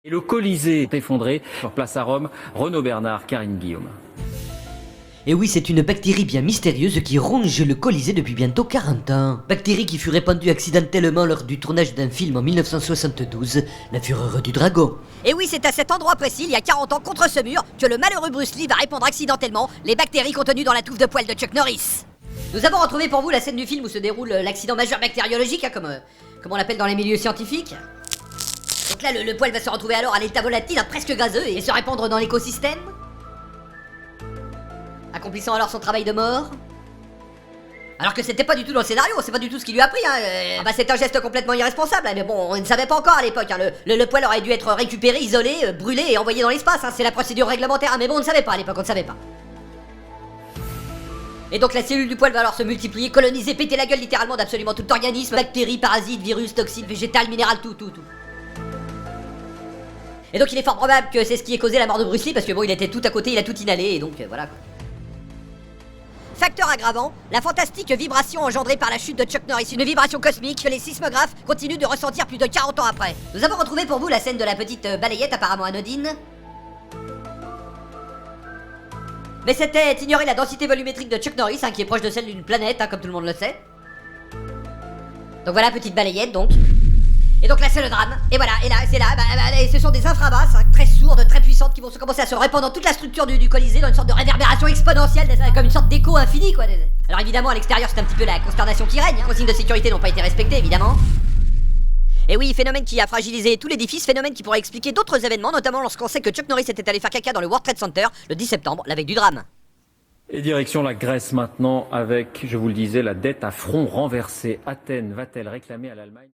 Et le Colisée est effondré. Sur place à Rome, Renaud Bernard, Karine Guillaume. Et oui, c'est une bactérie bien mystérieuse qui ronge le Colisée depuis bientôt 40 ans. Bactérie qui fut répandue accidentellement lors du tournage d'un film en 1972, La Fureur du Dragon. Et oui, c'est à cet endroit précis, il y a 40 ans, contre ce mur, que le malheureux Bruce Lee va répandre accidentellement les bactéries contenues dans la touffe de poils de Chuck Norris. Nous avons retrouvé pour vous la scène du film où se déroule l'accident majeur bactériologique, comme on l'appelle dans les milieux scientifiques. Donc là, le poil va se retrouver alors à l'état volatile, presque gazeux, et se répandre dans l'écosystème, accomplissant alors son travail de mort. Alors que c'était pas du tout dans le scénario, c'est pas du tout ce qu'il lui a pris, c'est un geste complètement irresponsable, mais bon, on ne savait pas encore à l'époque, le poil aurait dû être récupéré, isolé, brûlé et envoyé dans l'espace, c'est la procédure réglementaire, mais bon, on ne savait pas à l'époque, on ne savait pas. Et donc la cellule du poil va alors se multiplier, coloniser, péter la gueule littéralement d'absolument tout organisme, bactéries, parasites, virus, toxines, végétales, minérales, tout. Et donc il est fort probable que c'est ce qui ait causé la mort de Bruce Lee, parce que bon, il était tout à côté, il a tout inhalé, et donc voilà quoi. Facteur aggravant, la fantastique vibration engendrée par la chute de Chuck Norris, une vibration cosmique que les sismographes continuent de ressentir plus de 40 ans après. Nous avons retrouvé pour vous la scène de la petite balayette apparemment anodine. Mais c'était ignorer la densité volumétrique de Chuck Norris, qui est proche de celle d'une planète, comme tout le monde le sait. Donc voilà, petite balayette donc. Et donc là c'est le drame, et voilà, et là c'est là, et ce sont des infrabasses très sourdes, très puissantes qui vont commencer à se répandre dans toute la structure du Colisée, dans une sorte de réverbération exponentielle, comme une sorte d'écho infini quoi. Alors évidemment à l'extérieur c'est un petit peu la consternation qui règne, les consignes de sécurité n'ont pas été respectées évidemment. Et oui, phénomène qui a fragilisé tout l'édifice, phénomène qui pourrait expliquer d'autres événements, notamment lorsqu'on sait que Chuck Norris était allé faire caca dans le World Trade Center le 10 septembre, la veille du drame. Et direction la Grèce maintenant avec, je vous le disais, la dette à front renversé. Athènes va-t-elle réclamer à l'Allemagne